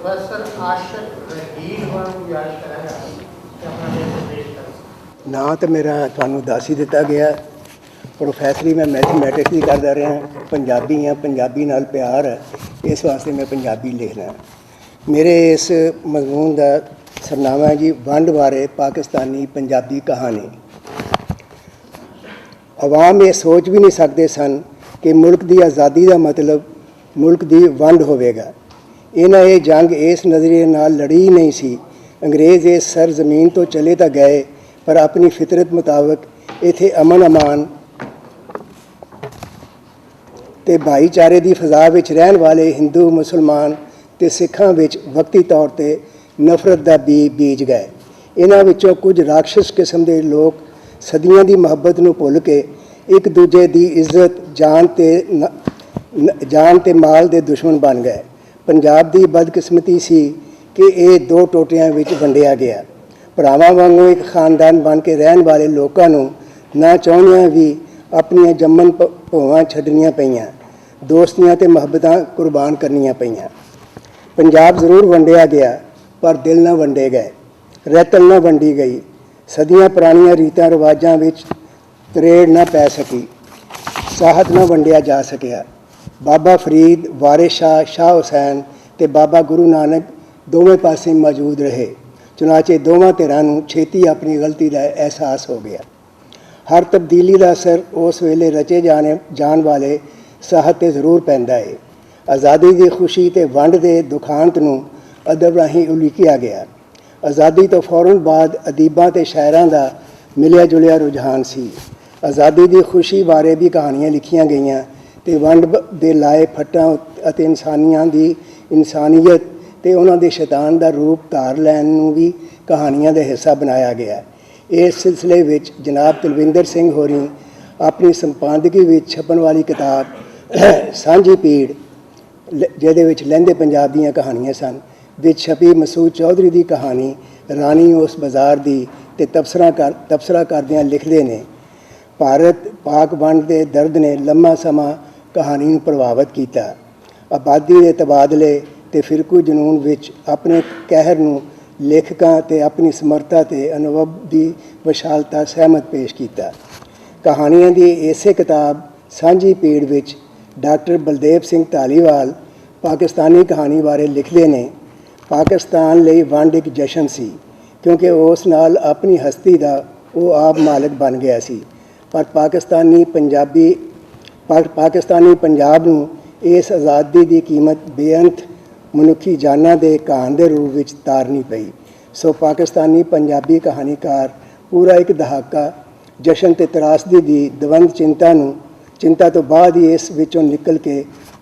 Professor आशिक रहील वालों को याद कराया कि अपना देश पेश कर ना तो मेरा ਤੁਹਾਨੂੰ ਦੱਸ ਹੀ ਦਿੱਤਾ ਗਿਆ। प्रोफैसरी मैं मैथमैटिक्स ही करता रहा, पंजाबी हाँ, पंजाबी नाल प्यार है, इस वास्ते मैं पंजाबी लिखना। मेरे इस मजमून का सरनामा है जी वंड बारे पाकिस्तानी पंजाबी कहानी। आवाम ये सोच भी नहीं सकते सन कि मुल्क की आज़ादी का मतलब मुल्क की वंड होवेगा। इन्हें ये जंग इस नज़रिए नाल लड़ी ही नहीं सी। अंग्रेज़ इस सर ज़मीन तो चले तो गए पर अपनी फितरत मुताबिक इत्थे अमन अमान ते भाईचारे की फिजा विच रहन वाले हिंदू मुसलमान ते सिखां विच वक्ती तौर पर नफरत का बीज गए। इन्हां विचों कुछ राक्षस किस्म के लोग सदियों की मुहब्बत नूं भुल के एक दूजे की इज्जत जान ते माल के दुश्मन बन गए। पंजाब की बदकिस्मती सी कि ये दो टोटियां विच वंडिया गया। भरावां वांगू एक खानदान बन के रहन वाले लोगों नूं ना चाहुंदियां भी अपनियां जम्मन भोवां छड्डनियां पईयां, दोस्तियां ते मुहब्बतां कुर्बान करनियां पईयां। पंजाब जरूर वंडिया गया पर दिल ना वंडे गए, रैतल ना वंडी गई। सदियां पुरानियां रीतां रिवाजां विच तरेड़ ना पै सकी, साहत ना वंडिया जा सकिया। बाबा फरीद, वारिस शाह, शाह हुसैन ते बाबा गुरु नानक दोवें पासे मौजूद रहे। चुनाचे दोवां धिरां नूं छेती अपनी गलती का एहसास हो गया। हर तब्दीली का असर उस वेले रचे जान वाले साहत ते जरूर पैंदा है। आज़ादी की खुशी ते वंड के दुखांत नूं अदब राहीं उलीकिया गया। आज़ादी तो फौरन बाद अदीबां ते शायरां दा मिलिया जुलिया रुझान सी। आज़ादी की खुशी बारे भी कहानियां लिखियां गईयां ते वंड दे लाए फट्टां अते इंसानियत ते उन्हां दे शैतान दा रूप धार लैण नूं भी कहानियां दा हिस्सा बनाया गया। इस सिलसिले विच जनाब तलविंदर सिंह होरी अपनी संपादकी विच छपन वाली किताब सांझी पीड़ जिहदे विच लਹਿੰਦੇ पंजाब दीयां कहानियां सन विच छपी मसूद चौधरी की कहानी रानी उस बाज़ार की ते तबसरा करदियां लिखते ने भारत पाक वंड के दर्द ने लम्मा समा कहानी नूं प्रभावित किया। आबादी के तबादले ते फिरकू जनून विच अपने कहर नूं लेखकां ते अपनी समर्था ते अनुभव की विशालता सहमत पेश किया। कहानियां की इसे किताब सांझी पीड़ विच डॉक्टर बलदेव सिंह धालीवाल पाकिस्तानी कहानी बारे लिखते हैं। पाकिस्तान लई वंड एक जशन सी क्योंकि उस नाल अपनी हस्ती का वो आप मालिक बन गया सी। पर पाकिस्तानी पंजाब नूं इस आज़ादी की कीमत बेअंत मनुखी जाना के घान के रूप में तारनी पई। सो पाकिस्तानी पंजाबी कहानीकार पूरा एक दहाका जशन ते त्रासदी की दवंद चिंता तो बाद ही इस विचों निकल के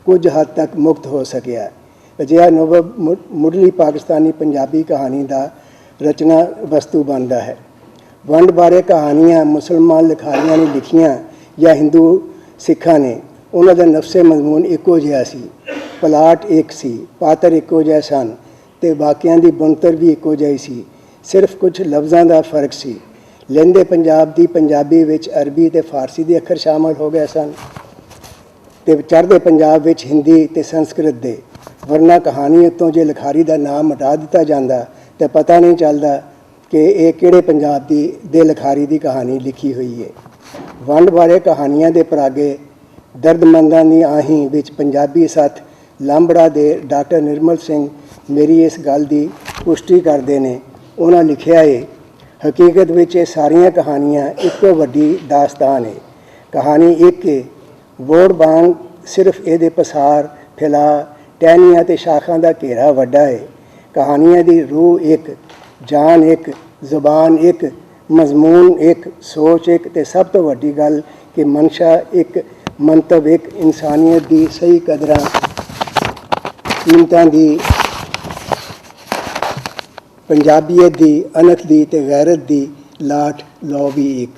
कुछ हद तक मुक्त हो सकिया। अजिहा अनुभव मुढ़ली पाकिस्तानी पंजाबी कहानी का रचना वस्तु बनता है। वंड बारे कहानियाँ मुसलमान लिखारियां ने लिखियां या हिंदू सिखा ने, उन्होंने नफसे मजमून एको जिहा सी, प्लाट एक सी, पात्र एको जिहे सन ते वाकियां की बुनतर भी एको जिही सी, सिर्फ कुछ लफ्ज़ों का फर्क सी। लਹਿੰਦੇ पंजाब की पंजाबी विच अरबी ते फारसी के अखर शामिल हो गए सन ते चढ़ते पंजाब विच हिंदी ते संस्कृत दे। वरना कहानी उत्तों जे लिखारी का नाम मिटा दिता जाता तो पता नहीं चलता कि ये किहड़े पंजाब दे लिखारी की कहानी लिखी हुई है। वंड बारे कहानियां दे परागे दर्दमंदां दी आहीं विच पंजाबी सत्थ लांबड़ा दे डॉक्टर निर्मल सिंह मेरी इस गल की पुष्टि करते हैं। उन्होंने लिखिया है, हकीकत विच ये सारियां कहानियां इक्को वड्डी दास्तान है। कहानी एक है, वोड़ वांग सिर्फ ये पसार फैला टहनियां ते शाखां का घेरा वड्डा है। कहानियां दी रूह एक, जान एक, जुबान एक, मजमून एक, सोच एक ते सब तो वड्डी गल कि मनशा एक, मंतव एक, इंसानियत की सही कदरां कीमतां की, पंजाबीयत की, अनख की ते गैरत की लाठ लौ भी एक।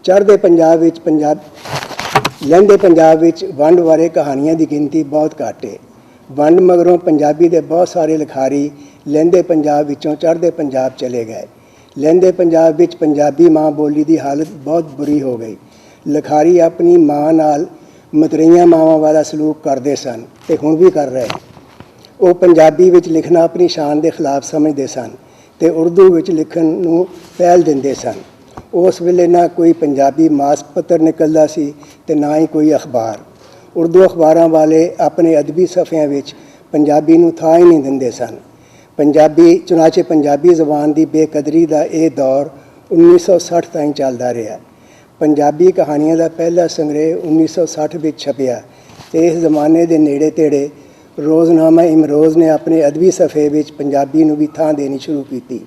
चढ़ते पंजाब विच लਹਿੰਦੇ पंजाब विच वंड बारे कहानियां की गिनती बहुत घट है। वंड मगरों पंजाबी के बहुत सारे लिखारी लਹਿੰਦੇ पंजाब विचों चढ़ते पंजाब चले गए। लਹਿੰਦੇ पंजाब विच पंजाबी माँ बोली की हालत बहुत बुरी हो गई। लिखारी अपनी माँ नाल मतरईयां मावां वाला सलूक करते सन ते हुण भी कर रहे। ਉਹ ਪੰਜਾਬੀ ਵਿੱਚ ਲਿਖਣਾ ਆਪਣੀ ਸ਼ਾਨ ਦੇ ਖਿਲਾਫ ਸਮਝਦੇ ਸਨ ਤੇ ਉਰਦੂ ਵਿੱਚ ਲਿਖਣ ਨੂੰ ਪਹਿਲ ਦਿੰਦੇ ਸਨ। ਉਸ ਵੇਲੇ ਨਾ ਕੋਈ ਪੰਜਾਬੀ ਮਾਸ ਪੱਤਰ ਨਿਕਲਦਾ ਸੀ ਤੇ ਨਾ ਹੀ ਕੋਈ ਅਖਬਾਰ। ਉਰਦੂ ਅਖਬਾਰਾਂ ਵਾਲੇ ਆਪਣੇ ਅਦਬੀ ਸਫ਼ਿਆਂ ਵਿੱਚ ਪੰਜਾਬੀ ਨੂੰ ਥਾਂ ਹੀ ਨਹੀਂ ਦਿੰਦੇ ਸਨ। ਚੁਨਾਚੇ ਪੰਜਾਬੀ ਜ਼ਬਾਨ ਦੀ ਬੇਕਦਰੀ ਦਾ ਇਹ ਦੌਰ 1960 ਤਾਈਂ ਚੱਲਦਾ ਰਿਹਾ। ਪੰਜਾਬੀ ਕਹਾਣੀਆਂ ਦਾ ਪਹਿਲਾ ਸੰਗ੍ਰਹਿ 1960 ਵਿੱਚ ਛਪਿਆ ਤੇ ਇਸ ਜ਼ਮਾਨੇ ਦੇ ਨੇੜੇ ਤੇੜੇ ਰੋਜ਼ਨਾਮਾ ਇਮਰੋਜ਼ ਨੇ ਆਪਣੇ ਅਦਬੀ ਸਫ਼ੇ ਵਿੱਚ ਪੰਜਾਬੀ ਨੂੰ ਵੀ ਥਾਂ ਦੇਣੀ ਸ਼ੁਰੂ ਕੀਤੀ।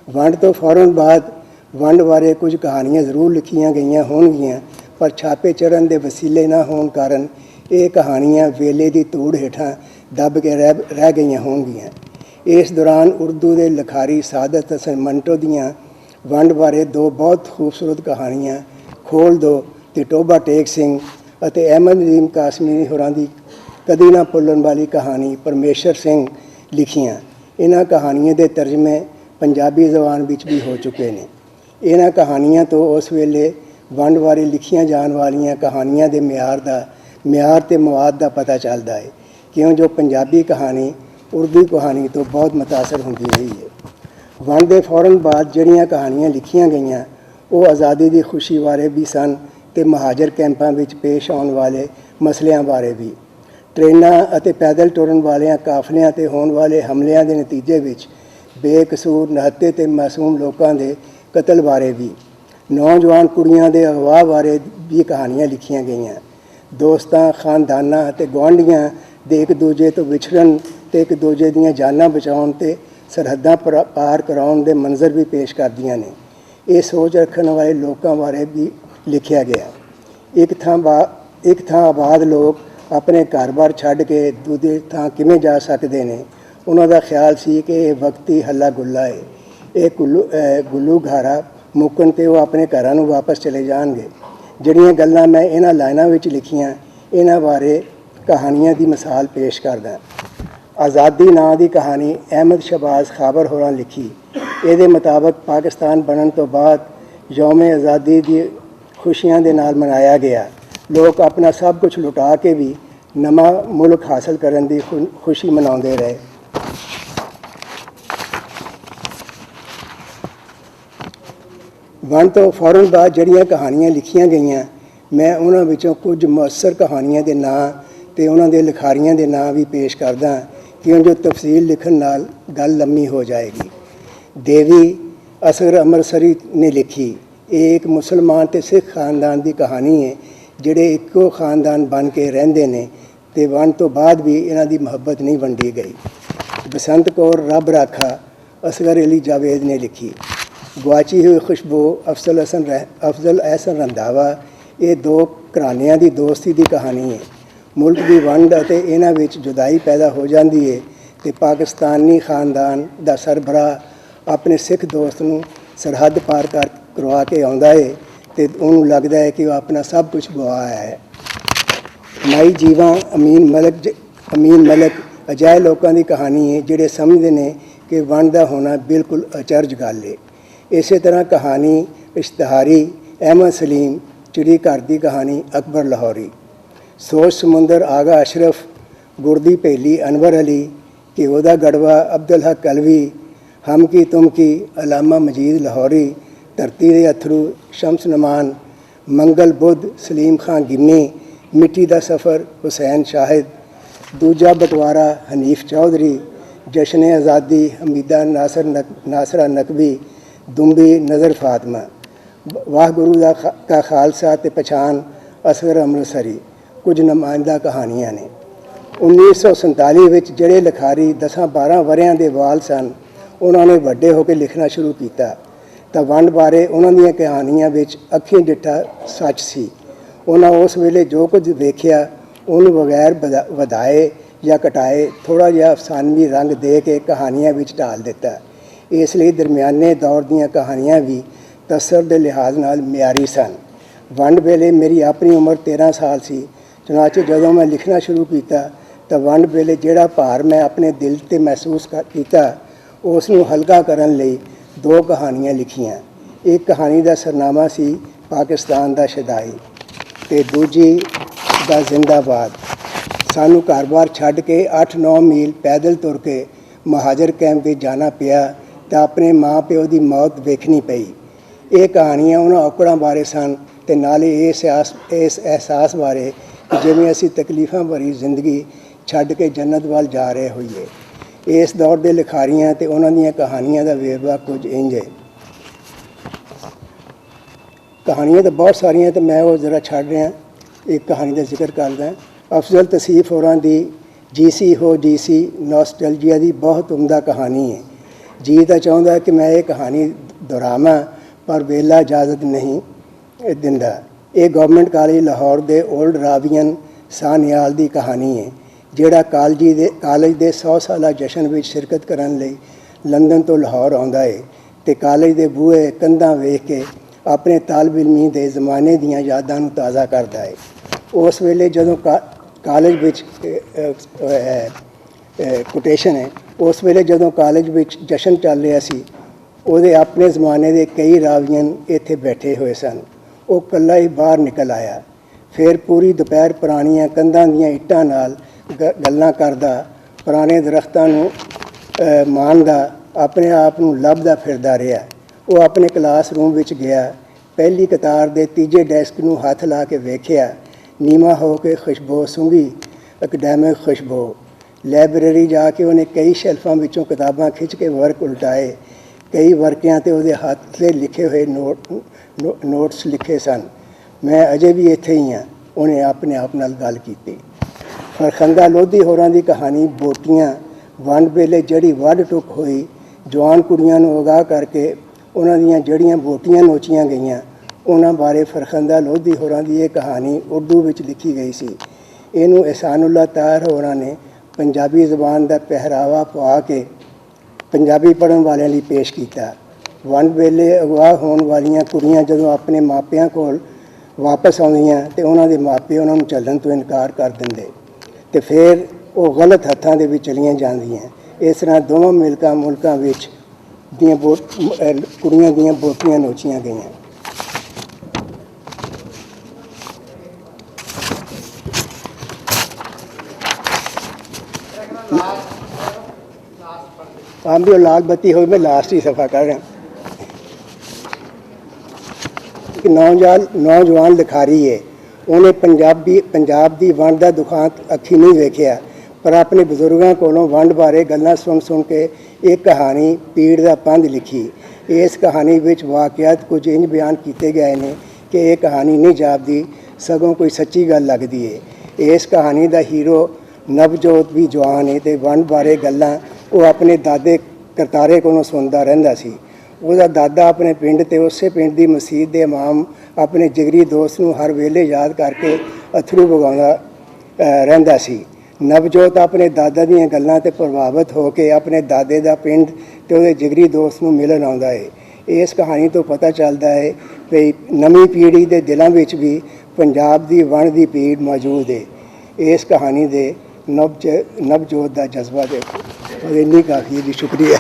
ਵੰਡ ਤੋਂ ਫੌਰਨ ਬਾਅਦ ਵੰਡ ਬਾਰੇ ਕੁਝ ਕਹਾਣੀਆਂ ਜ਼ਰੂਰ ਲਿਖੀਆਂ ਗਈਆਂ ਹੋਣਗੀਆਂ, ਪਰ ਛਾਪੇ ਚੜ੍ਹਨ ਦੇ ਵਸੀਲੇ ਨਾ ਹੋਣ ਕਾਰਨ ਇਹ ਕਹਾਣੀਆਂ ਵੇਲੇ ਦੀ ਧੂੜ ਹੇਠਾਂ ਦੱਬ ਕੇ ਰਹਿ ਗਈਆਂ ਹੋਣਗੀਆਂ। ਇਸ ਦੌਰਾਨ ਉਰਦੂ ਦੇ ਲਿਖਾਰੀ ਸਾਦਤ ਹਸਨ ਮੰਟੋ ਦੀਆਂ ਵੰਡ ਬਾਰੇ ਦੋ ਬਹੁਤ ਖੂਬਸੂਰਤ ਕਹਾਣੀਆਂ ਖੋਲ ਦੋ ਤੇ ਟੋਬਾ ਟੇਕ ਸਿੰਘ ਅਤੇ ਅਹਿਮਦ ਨਦੀਮ ਕਾਸਮੀ ਹੋਰਾਂ ਦੀ ਕਦੀ ਨਾ ਭੁੱਲਣ ਵਾਲੀ ਕਹਾਣੀ ਪਰਮੇਸ਼ਰ ਸਿੰਘ ਲਿਖੀਆਂ। ਇਹਨਾਂ ਕਹਾਣੀਆਂ ਦੇ ਤਰਜਮੇ ਪੰਜਾਬੀ ਜ਼ਬਾਨ ਵਿੱਚ ਵੀ ਹੋ ਚੁੱਕੇ ਨੇ। ਇਹਨਾਂ ਕਹਾਣੀਆਂ ਤੋਂ ਉਸ ਵੇਲੇ ਵੰਡ ਬਾਰੇ ਲਿਖੀਆਂ ਜਾਣ ਵਾਲੀਆਂ ਕਹਾਣੀਆਂ ਦੇ ਮਿਆਰ ਤੇ ਮਵਾਦ ਦਾ ਪਤਾ ਚੱਲਦਾ ਹੈ, ਕਿਉਂ ਜੋ ਪੰਜਾਬੀ ਕਹਾਣੀ ਉਰਦੂ ਕਹਾਣੀ ਤੋਂ ਬਹੁਤ ਮੁਤਾਸਰ ਹੁੰਦੀ ਰਹੀ ਹੈ। ਵੰਡ ਦੇ ਫੌਰਨ ਬਾਅਦ ਜਿਹੜੀਆਂ ਕਹਾਣੀਆਂ ਲਿਖੀਆਂ ਗਈਆਂ ਉਹ ਆਜ਼ਾਦੀ ਦੀ ਖੁਸ਼ੀ ਬਾਰੇ ਵੀ ਸਨ ਤੇ ਮਹਾਜਰ ਕੈਂਪਾਂ ਵਿੱਚ ਪੇਸ਼ ਆਉਣ ਵਾਲੇ ਮਸਲਿਆਂ ਬਾਰੇ ਵੀ, ਟ੍ਰੇਨਾਂ ਅਤੇ ਪੈਦਲ ਟੁਰਨ ਵਾਲਿਆਂ ਕਾਫਲਿਆਂ 'ਤੇ ਹੋਣ ਵਾਲੇ ਹਮਲਿਆਂ ਦੇ ਨਤੀਜੇ ਵਿੱਚ ਬੇਕਸੂਰ ਨਿਹੱਥੇ ਤੇ ਮਾਸੂਮ ਲੋਕਾਂ ਦੇ ਕਤਲ ਬਾਰੇ ਵੀ, ਨੌਜਵਾਨ ਕੁੜੀਆਂ ਦੇ ਅਗਵਾ ਬਾਰੇ ਵੀ ਕਹਾਣੀਆਂ ਲਿਖੀਆਂ ਗਈਆਂ। ਦੋਸਤਾਂ, ਖਾਨਦਾਨਾਂ ਅਤੇ ਗੁਆਂਢੀਆਂ ਦੇ ਇੱਕ ਦੂਜੇ ਤੋਂ ਵਿਛੜਨ ਤੇ ਇੱਕ ਦੂਜੇ ਦੀਆਂ ਜਾਨਾਂ ਬਚਾਉਣ ਤੇ ਸਰਹੱਦਾਂ ਪਾਰ ਕਰਾਉਣ ਦੇ ਮੰਜ਼ਰ ਵੀ ਪੇਸ਼ ਕਰਦੀਆਂ ਨੇ। ਇਹ ਸੋਚ ਰੱਖਣ ਵਾਲੇ ਲੋਕਾਂ ਬਾਰੇ ਵੀ ਲਿਖਿਆ ਗਿਆ। ਇੱਕ ਥਾਂ ਆਬਾਦ ਲੋਕ ਆਪਣੇ ਘਰ-ਬਾਰ ਛੱਡ ਕੇ ਦੂਜੀ ਥਾਂ ਕਿਵੇਂ ਜਾ ਸਕਦੇ ਨੇ, ਉਹਨਾਂ ਦਾ ਖਿਆਲ ਸੀ ਕਿ ਇਹ ਵਕਤੀ ਹੱਲਾ ਗੁੱਲਾ ਹੈ, ਇਹ ਗੁੱਲੂ ਘਾਰਾ ਮੁੱਕਣ 'ਤੇ ਉਹ ਆਪਣੇ ਘਰਾਂ ਨੂੰ ਵਾਪਸ ਚਲੇ ਜਾਣਗੇ। ਜਿਹੜੀਆਂ ਗੱਲਾਂ ਮੈਂ ਇਹਨਾਂ ਲਾਈਨਾਂ ਵਿੱਚ ਲਿਖੀਆਂ, ਇਹਨਾਂ ਬਾਰੇ ਕਹਾਣੀਆਂ ਦੀ ਮਿਸਾਲ ਪੇਸ਼ ਕਰਦਾ। ਆਜ਼ਾਦੀ ਨਾਂ ਦੀ ਕਹਾਣੀ ਅਹਿਮਦ ਸ਼ਹਬਾਜ਼ ਖਾਬਰ ਹੋਰਾਂ ਲਿਖੀ। ਇਹਦੇ ਮੁਤਾਬਕ ਪਾਕਿਸਤਾਨ ਬਣਨ ਤੋਂ ਬਾਅਦ ਯੌਮ ਆਜ਼ਾਦੀ ਦੀ ਖੁਸ਼ੀਆਂ ਦੇ ਨਾਲ ਮਨਾਇਆ ਗਿਆ। ਲੋਕ ਆਪਣਾ ਸਭ ਕੁਝ ਲੁਟਾ ਕੇ ਵੀ ਨਵਾਂ ਮੁਲਕ ਹਾਸਲ ਕਰਨ ਦੀ ਖੁਸ਼ੀ ਮਨਾਉਂਦੇ ਰਹੇ। ਵੰਡ ਤੋਂ ਫੌਰਨ ਬਾਅਦ ਜਿਹੜੀਆਂ ਕਹਾਣੀਆਂ ਲਿਖੀਆਂ ਗਈਆਂ, ਮੈਂ ਉਹਨਾਂ ਵਿੱਚੋਂ ਕੁਝ ਮੁਅੱਸਰ ਕਹਾਣੀਆਂ ਦੇ ਨਾਂ ਤੇ ਉਹਨਾਂ ਦੇ ਲਿਖਾਰੀਆਂ ਦੇ ਨਾਂ ਵੀ ਪੇਸ਼ ਕਰਦਾ, ਕਿਉਂ ਜੋ ਤਫਸੀਲ ਲਿਖਣ ਨਾਲ ਗੱਲ ਲੰਮੀ ਹੋ ਜਾਏਗੀ। ਦੇਵੀ ਅਸਗਰ ਅੰਮ੍ਰਿਤਸਰੀ ਨੇ ਲਿਖੀ। ਇਹ ਇੱਕ ਮੁਸਲਮਾਨ ਤੇ ਸਿੱਖ ਖਾਨਦਾਨ ਦੀ ਕਹਾਣੀ ਹੈ, ਜਿਹੜੇ ਇੱਕੋ ਖਾਨਦਾਨ ਬਣ ਕੇ ਰਹਿੰਦੇ ਨੇ ਤੇ ਵੰਡ ਤੋਂ ਬਾਅਦ ਵੀ ਇਹਨਾਂ ਦੀ ਮੁਹੱਬਤ ਨਹੀਂ ਵੰਡੀ ਗਈ। ਬਸੰਤ ਕੌਰ ਰੱਬ ਰਾਖਾ ਅਸਗਰ ਅਲੀ ਜਾਵੇਦ ਨੇ ਲਿਖੀ। ਗੁਆਚੀ ਹੋਈ ਖੁਸ਼ਬੂ ਅਫਜ਼ਲ ਅਹਿਸਨ ਰੰਧਾਵਾ। ਇਹ ਦੋ ਘਰਾਣਿਆਂ ਦੀ ਦੋਸਤੀ ਦੀ ਕਹਾਣੀ ਹੈ। ਮੁਲਕ ਦੀ ਵੰਡ ਅਤੇ ਇਹਨਾਂ ਵਿੱਚ ਜੁਦਾਈ ਪੈਦਾ ਹੋ ਜਾਂਦੀ ਹੈ ਤੇ ਪਾਕਿਸਤਾਨੀ ਖਾਨਦਾਨ ਦਾ ਸਰਬਰਾਹ ਆਪਣੇ ਸਿੱਖ ਦੋਸਤ ਨੂੰ ਸਰਹੱਦ ਪਾਰ ਕਰਵਾ ਕੇ ਆਉਂਦਾ ਹੈ ਤੇ ਉਹਨੂੰ ਲੱਗਦਾ ਹੈ ਕਿ ਉਹ ਆਪਣਾ ਸਭ ਕੁਝ ਗਵਾਇਆ ਹੈ। ਮਾਈ ਜੀਵਾ ਅਮੀਨ ਮਲਕ ਅਜਿਹੇ ਲੋਕਾਂ ਦੀ ਕਹਾਣੀ ਹੈ ਜਿਹੜੇ ਸਮਝਦੇ ਨੇ ਕਿ ਵੰਡ ਦਾ ਹੋਣਾ ਬਿਲਕੁਲ ਅਚਰਜ ਗੱਲ ਹੈ। ਇਸੇ ਤਰ੍ਹਾਂ ਕਹਾਣੀ ਇਸ਼ਤਿਹਾਰੀ ਅਹਿਮਦ ਸਲੀਮ ਚਿੜੀ ਘਰ ਦੀ ਕਹਾਣੀ ਅਕਬਰ ਲਾਹੌਰੀ, ਸੋਚ ਸਮੁੰਦਰ ਆਗਾ ਅਸ਼ਰਫ, ਗੁਰਦੀ ਭੇਲੀ ਅਨਵਰ ਅਲੀ, ਘਿਓ ਦਾ ਗੜਵਾ ਅਬਦੁਲ ਹਕ ਕਲਵੀ, ਹਮ ਕੀ ਤੁਮ ਕੀ ਅਲਾਮਾ ਮਜੀਦ ਲਾਹੌਰੀ, ਧਰਤੀ ਦੇ ਅਥਰੂ ਸ਼ਮਸ ਨਮਾਨ, ਮੰਗਲ ਬੁੱਧ ਸਲੀਮ ਖਾਨ ਗਿੰਨੀ, ਮਿੱਟੀ ਦਾ ਸਫ਼ਰ ਹੁਸੈਨ ਸ਼ਾਹਿਦ, ਦੂਜਾ ਬਟਵਾਰਾ ਹਨੀਫ ਚੌਧਰੀ, ਜਸ਼ਨ ਆਜ਼ਾਦੀ ਹਮੀਦਾ ਨਾਸਰਾ ਨਕਵੀ, ਦੁੰਬੀ ਨਜ਼ਰ ਫਾਤਮਾ, ਵਾਹਿਗੁਰੂ ਦਾ ਖਾਲਸਾ ਤੇ ਪਛਾਣ ਅਸਗਰ ਅੰਮ੍ਰਿਤਸਰੀ ਕੁਝ ਨੁਮਾਇੰਦਾ ਕਹਾਣੀਆਂ ਨੇ। 1947 ਵਿੱਚ ਜਿਹੜੇ ਲਿਖਾਰੀ 10-12 ਵਰ੍ਹਿਆਂ ਦੇ ਬਾਲ ਸਨ, ਉਹਨਾਂ ਨੇ ਵੱਡੇ ਹੋ ਕੇ ਲਿਖਣਾ ਸ਼ੁਰੂ ਕੀਤਾ ਤਾਂ ਵੰਡ ਬਾਰੇ ਉਹਨਾਂ ਦੀਆਂ ਕਹਾਣੀਆਂ ਵਿੱਚ ਅੱਖੀਂ ਡਿੱਠਾ ਸੱਚ ਸੀ। ਉਹਨਾਂ ਉਸ ਵੇਲੇ ਜੋ ਕੁਝ ਵੇਖਿਆ ਉਹਨੂੰ ਬਗੈਰ ਵਧਾਏ ਜਾਂ ਘਟਾਏ ਥੋੜ੍ਹਾ ਜਿਹਾ ਅਫਸਾਨਵੀ ਰੰਗ ਦੇ ਕੇ ਕਹਾਣੀਆਂ ਵਿੱਚ ਢਾਲ ਦਿੱਤਾ। ਇਸ ਲਈ ਦਰਮਿਆਨੇ ਦੌਰ ਦੀਆਂ ਕਹਾਣੀਆਂ ਵੀ ਤਸਰ ਦੇ ਲਿਹਾਜ਼ ਨਾਲ ਮਿਆਰੀ ਸਨ। ਵੰਡ ਵੇਲੇ ਮੇਰੀ ਆਪਣੀ ਉਮਰ 13 ਸਾਲ ਸੀ। ਚੁਨਾਚੇ ਜਦੋਂ ਮੈਂ ਲਿਖਣਾ ਸ਼ੁਰੂ ਕੀਤਾ ਤਾਂ ਵੰਡ ਵੇਲੇ ਜਿਹੜਾ ਭਾਰ ਮੈਂ ਆਪਣੇ ਦਿਲ 'ਤੇ ਮਹਿਸੂਸ ਕੀਤਾ, ਉਸ ਨੂੰ ਹਲਕਾ ਕਰਨ ਲਈ 2 ਕਹਾਣੀਆਂ ਲਿਖੀਆਂ। ਇੱਕ ਕਹਾਣੀ ਦਾ ਸਰਨਾਮਾ ਸੀ ਪਾਕਿਸਤਾਨ ਦਾ ਸ਼ਦਾਈ ਤੇ ਦੂਜੀ ਦਾ ਜ਼ਿੰਦਾਬਾਦ। सानू घर-बार छड्ड के 8-9 मील पैदल तुर के महाजर कैंप में जाना पिया तो अपने माँ प्यो की मौत वेखनी पई। ये कहानियाँ उन्होंने औकड़ों बारे सन ते नाले इस एहसास बारे कि जिवें असीं तकलीफां भरी जिंदगी छड्ड के जन्नत वाल जा रहे होइए। इस दौर के लिखारियाँ ते उन्हां दीयां कहानियां दा वेरवा कुछ इंज है। कहानियाँ तो बहुत सारियां, तो मैं वो जरा छड्ड रहा, एक कहानी का जिक्र करदा। अफजल तसीफ होरां दी जीसी हो जीसी नॉस्टैल्जिया की बहुत उम्दा कहानी है। जी तो चाहुंदा कि मैं ये कहानी दोहरावां पर वेला इजाजत नहीं दिंदा। ये गवर्नमेंट कॉलेज लाहौर के ओल्ड रावियन सानियाल की कहानी है, जिहड़ा कॉलेज के 100 साला जशन में शिरकत करने लई लंदन तो लाहौर आउंदा है ते कॉलेज के बूहे कंधां वेख के अपने तालब इलमी के जमाने दीयां यादां नूं ताज़ा करदा है। उस वेले जदों कॉलेज विच कोटेशन है, उस वेले जदों कॉलेज विच जशन चल रहा सी, ਉਹਦੇ अपने ज़माने के कई रावियन इत्थे बैठे हुए सन। वो कल्ला ही बाहर निकल आया, फिर पूरी दोपहर पुरानियां कंधां दीयां इट्टां नाल गल्लां करदा, पुराने दरख्तां नूं माणदा, अपने आप नूं लभदा फिरदा रहा। वो अपने क्लास रूम विच गया, पहली कतार के तीजे डैस्क नूं हथ ला के वेख्या, नीवा हो के खुशबू सूंघी, अकैडमिक खुशबू। लाइब्रेरी जाके उन्हें कई शेल्फां विचों किताबां खिंच के वर्क उल्टाए, कई वर्कियां ते उहदे हथ से लिखे हुए नोट्स लिखे सन। मैं अजे भी इत्थे ही हाँ, उन्हें अपने आप नाल गल कीती। फरखंदा लोधी होरां दी कहानी बोटियां वंड वेले जड़ी वढ टुक हुई, जवान कुड़ियां नूं अगाह करके उन्हां दीयां जड़ियां बोटियां नोचियां गईयां, उन्हां बारे फरखंदा लोधी होरां दी ये कहानी उर्दू विच लिखी गई सी। इहनूं एहसानुल्लाह ताहिर होरां ने पंजाबी ज़बान का पहरावा पा के पंजाबी पढ़न वालियां लई पेश किया। वंड वेले अगवा होने वालियां कुड़ियां जदों अपने मापियां कोल वापस आउंदियां ते उन्हां दे मापे उन्हां नूं चलण तो इनकार कर दिंदे ते फिर वो गलत हत्थां दे विच चलियां जांदियां। इस तरह दोवां मुल्कां विच दियां कुड़ियां दियां बोटियां नोचियां गईयां। हम भी लाल बत्ती हो, मैं लास्ट ही सफ़ा कर रहा। एक नौजवान लिखारी है, उन्हें पंजाब की वंड का दुखांत अखी नहीं वेख्या, पर अपने बजुर्गों कोलों वंड बारे गल्लां सुन के एक कहानी पीड़ का पंध लिखी। इस कहानी विच वाक़ियात कुछ इंज बयान किए गए हैं कि यह कहानी नहीं जापदी, सगों कोई सच्ची गल लगती है। इस कहानी का हीरो नवजोत भी जवान है तो वंड बारे गल्लां वो अपने दादे करतारे कोलों सुनता रहिंदा सी। उसदा दादा अपने पिंड ते उसे पिंड की मसीत के इमाम अपने जिगरी दोस्त नूं हर वेले याद करके अथरू वगाउंदा रहिंदा सी। नवजोत अपने दादा दीयां गल्लां ते प्रभावित होकर अपने दादे दा पिंड ते उहदे जिगरी दोस्त नूं मिलन आउंदा है। इस कहानी तो पता चलता है कि नवीं पीढ़ी के दिलों विच भी पंजाब की वंड की पीड़ मौजूद है। इस कहानी के नवजोत का जज्बा देखो, और इन्नी काफ़ी है जी। शुक्रिया।